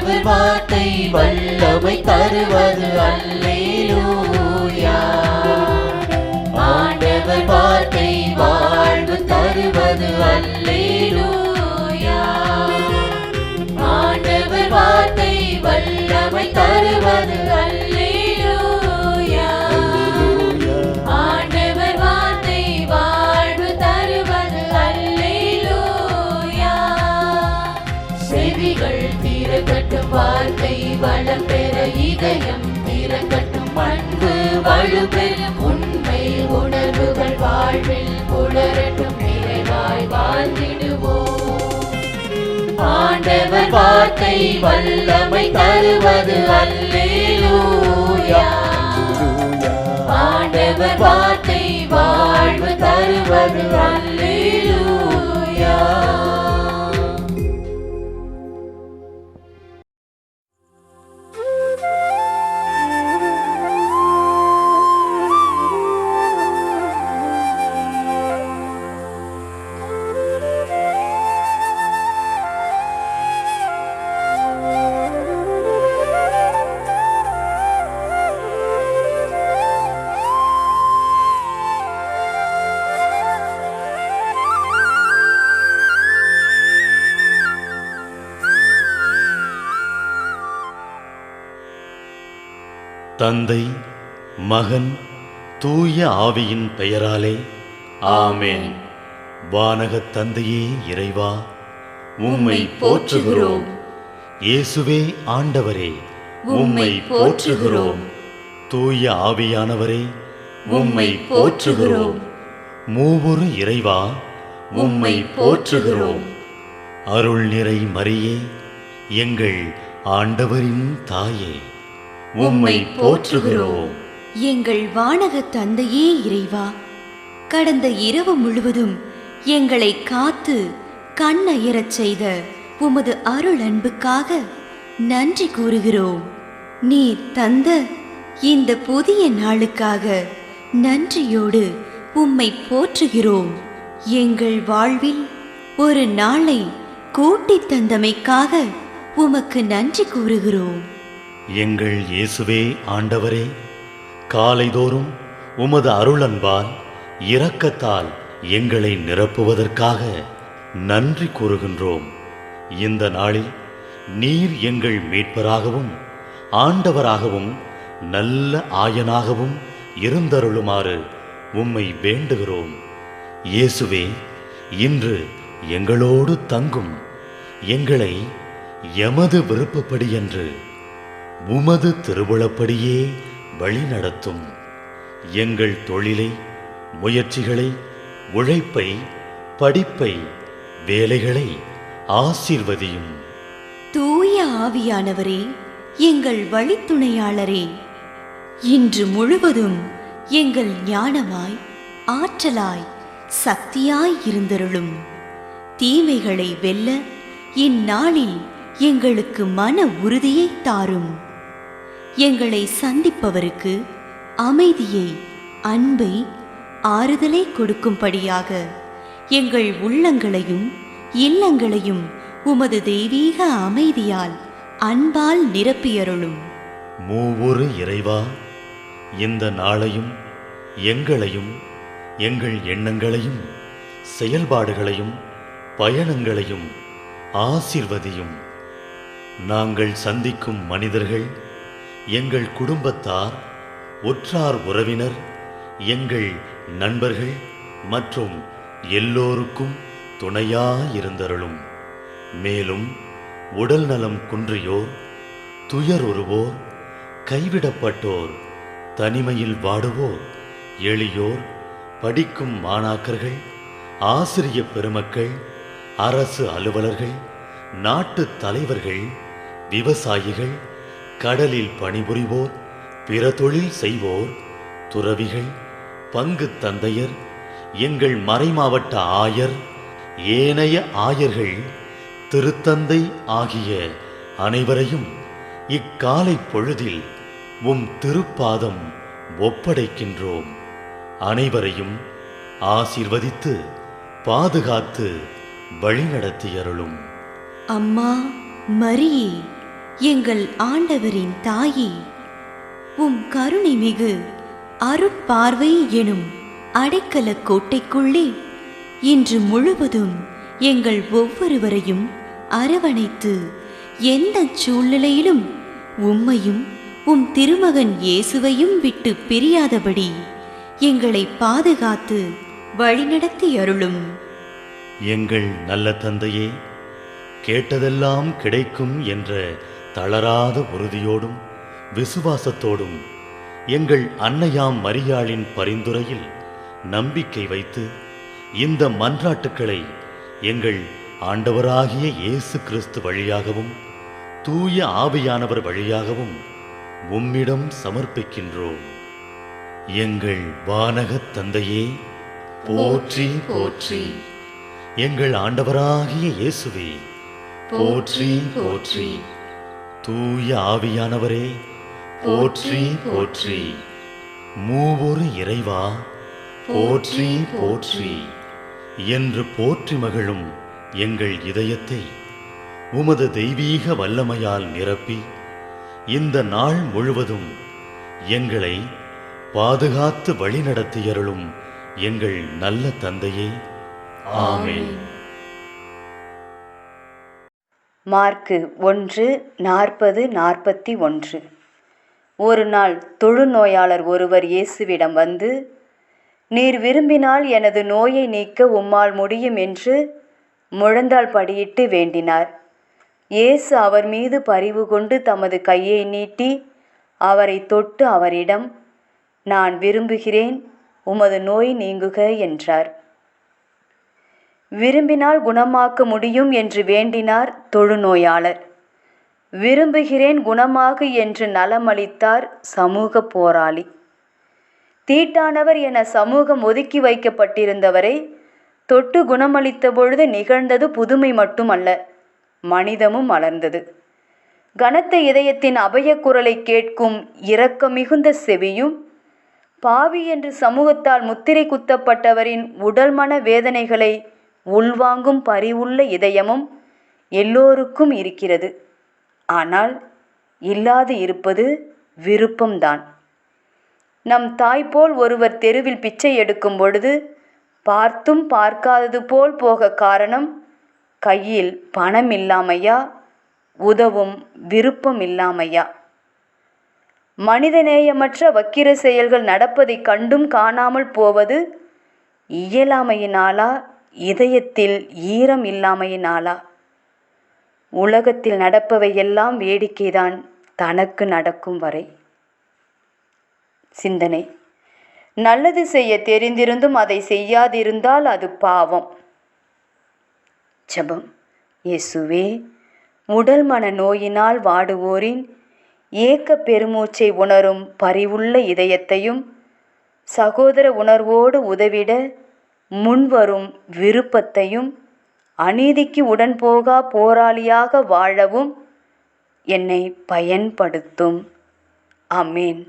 ஆண்டவர் வார்த்தை வல்லமை தருவது அல்லேலூயா. ஆண்டவர் வார்த்தை வாழ்வு தருவது அல்லேலூயா. ஆண்டவர் வார்த்தை வல்லமை தருவது அல்லேலூயா. ஆண்டவர் வார்த்தை வாழ்வு தருவது அல்லேலூயா. செவிகள் திறக்கட்டும், வார்த்தை வளம் பெற இதயம் திறக்கட்டும், அன்பு வலுப்பெறும், உண்மை உணர்வுகள் வாழ்வில் புலரட்டும், நிறைவாய் வாழ்ந்திடுவோம். ஆண்டவர் வார்த்தை வல்லமை தருவது அல்லேலூயா. ஆண்டவர் வார்த்தை வாழ்வு தருவது அல்லேலூயா. தந்தை, மகன், தூய ஆவியின் பெயராலே ஆமென். வானகத் தந்தையே இறைவா, உம்மை போற்றுகிறோம். இயேசுவே ஆண்டவரே, உம்மை போற்றுகிறோம். தூய ஆவியானவரே, உம்மை போற்றுகிறோம். மூவொரு இறைவா, உம்மை போற்றுகிறோம். அருள் நிறை மரியே, எங்கள் ஆண்டவரின் தாயே, உம்மை போற்றுகிறோம். எங்கள் வானக தந்தையே இறைவா, கடந்த இரவு முழுவதும் எங்களை காத்து கண்ணயரச் செய்த உமது அருள் அன்புக்காக நன்றி கூறுகிறோம். நீர் தந்த இந்த புதிய நாளுக்காக நன்றியோடு உம்மை போற்றுகிறோம். எங்கள் வாழ்வில் ஒரு நாளை கூட்டித் தந்தமைக்காக உமக்கு நன்றி கூறுகிறோம். எங்கள் இயேசுவே ஆண்டவரே, காலைதோறும் உமது அருளன்பால் இரக்கத்தால் எங்களை நிரப்புவதற்காக நன்றி கூறுகின்றோம். இந்த நாளில் நீர் எங்கள் மீட்பராகவும் ஆண்டவராகவும் நல்ல ஆயனாகவும் இருந்தருளுமாறு உம்மை வேண்டுகிறோம். இயேசுவே, இன்று எங்களோடு தங்கும், எங்களை எமது விருப்பப்படியென்று உமது திருவுளப்படியே வழிநடத்தும். எங்கள் தொழிலை, முயற்சிகளை, உழைப்பை, படிப்பை, வேலைகளை ஆசீர்வதியும். தூய ஆவியானவரே, எங்கள் வழித்துணையாளரே, இன்று முழுவதும் எங்கள் ஞானமாய், ஆற்றலாய், சக்தியாய் இருந்தருளும். தீமைகளை வெல்ல இந்நாளில் எங்களுக்கு மன உறுதியை தாரும். எங்களை சந்திப்பவருக்கு அமைதியை, அன்பை, ஆறுதலை கொடுக்கும்படியாக எங்கள் உள்ளங்களையும் இல்லங்களையும் உமது தெய்வீக அமைதியால், அன்பால் நிரப்பியருளும். மூவொரு இறைவா, இந்த நாளையும் எங்களையும் எங்கள் எண்ணங்களையும் செயல்பாடுகளையும் பயணங்களையும் ஆசீர்வதியும். நாங்கள் சந்திக்கும் மனிதர்கள், எங்கள் குடும்பத்தார், உற்றார் உறவினர், எங்கள் நண்பர்கள் மற்றும் எல்லோருக்கும் துணையாயிருந்தருளும். மேலும் உடல் நலம் குன்றியோர், துயருறுவோர், கைவிடப்பட்டோர், தனிமையில் வாடுவோர், எளியோர், படிக்கும் மாணாக்கர்கள், ஆசிரிய பெருமக்கள், அரசு அலுவலர்கள், நாட்டு தலைவர்கள், விவசாயிகள், கடலில் பணிபுரிவோர், பிற தொழில் செய்வோர், துறவிகள், பங்கு தந்தையர், எங்கள் மறைமாவட்ட ஆயர், ஏனைய ஆயர்கள், திருத்தந்தை ஆகிய அனைவரையும் இக்காலை பொழுதில் உம் திருப்பாதம் ஒப்படைக்கின்றோம். அனைவரையும் ஆசீர்வதித்து பாதுகாத்து வழிநடத்தியருளும். அம்மா மரியே, எங்கள் ஆண்டவரின் தாயே, உம் கருணை மிகு அருட்பார்வை எனும் அடைக்கல கோட்டைக்குள்ளே இன்று முழுவதும் எங்கள் ஒவ்வொருவரையும் அரவணைத்து எந்த சூழ்நிலையிலும் உம்மையும் உம் திருமகன் இயேசுவையும் விட்டு பிரியாதபடி எங்களை பாதுகாத்து வழிநடத்தி அருளும். எங்கள் நல்ல தந்தையே, கேட்டதெல்லாம் கிடைக்கும் என்ற தளராத உறுதியோடும் விசுவாசத்தோடும் எங்கள் அன்னையாம் மரியாளின் பரிந்துரையில் நம்பிக்கை வைத்து இந்த மன்றாட்டுக்களை எங்கள் ஆண்டவராகிய இயேசு கிறிஸ்து வழியாகவும் தூய ஆவியானவர் வழியாகவும் உம்மிடம் சமர்ப்பிக்கின்றோம். எங்கள் வானகத் தந்தையே, போற்றி போற்றி. எங்கள் ஆண்டவராகிய இயேசுவே, போற்றி போற்றி. தூய ஆவியானவரே, போற்றி போற்றி. மூவொரு இறைவா, போற்றி போற்றி என்று போற்றி மகிழும் எங்கள் இதயத்தை உமது தெய்வீக வல்லமையால் நிரப்பி இந்த நாள் முழுவதும் எங்களை பாதுகாத்து வழிநடத்தியருளும் எங்கள் நல்ல தந்தையே, ஆமென். மார்க்கு 1:40-41. ஒரு நாள் தொழுநோயாளர் ஒருவர் இயேசுவிடம் வந்து, நீர் விரும்பினால் எனது நோயை நீக்க உம்மால் முடியும் என்று முழந்தாள் படியிட்டு வேண்டினார். இயேசு அவர் மீது பரிவு கொண்டு தமது கையை நீட்டி அவரை தொட்டு அவரிடம், நான் விரும்புகிறேன், உமது நோய் நீங்குக என்றார். விரும்பினால் குணமாக்க முடியும் என்று வேண்டினார் தொழுநோயாளர். விரும்புகிறேன் குணமாகு என்று நலமளித்தார் சமூக போராளி. தீட்டானவர் என சமூகம் ஒதுக்கி வைக்கப்பட்டிருந்தவரை தொட்டு குணமளித்த பொழுது நிகழ்ந்தது புதுமை மட்டுமல்ல, மனிதமும் மலர்ந்தது. கனத்த இதயத்தின் அபயக்குரலை கேட்கும் இரக்க மிகுந்த செவியும், பாவி என்று சமூகத்தால் முத்திரை குத்தப்பட்டவரின் உடல் மன வேதனைகளை உள்வாங்கும் பரிவுள்ள இதயமும் எல்லோருக்கும் இருக்கிறது. ஆனால் இல்லாது இருப்பது விருப்பம்தான். நம் தாய் போல் ஒருவர் தெருவில் பிச்சை எடுக்கும் பொழுது பார்த்தும் பார்க்காதது போல் போக காரணம் கையில் பணம் இல்லாமையா, உதவும் விருப்பம் இல்லாமையா? மனிதநேயமற்ற வக்கிர செயல்கள் நடப்பதை கண்டும் காணாமல் போவது இயலாமையினாலா, இதயத்தில் ஈரம் இல்லாமையினாலா? உலகத்தில் நடப்பவையெல்லாம் வேடிக்கைதான் தனக்கு நடக்கும் வரை. சிந்தனை: நல்லது செய்ய தெரிந்திருந்தும் அதை செய்யாதிருந்தால் அது பாவம். ஜெபம்: இயேசுவே, உடல் மன நோயினால் வாடுவோரின் ஏக்க பெருமூச்சை உணரும் பரிவுள்ள இதயத்தையும், சகோதர உணர்வோடு உதவிட முன்வரும் விருப்பத்தையும், அநீதிக்கு உடன்போகா போராளியாக வாழவும் என்னை பயன்படுத்தும். ஆமென்.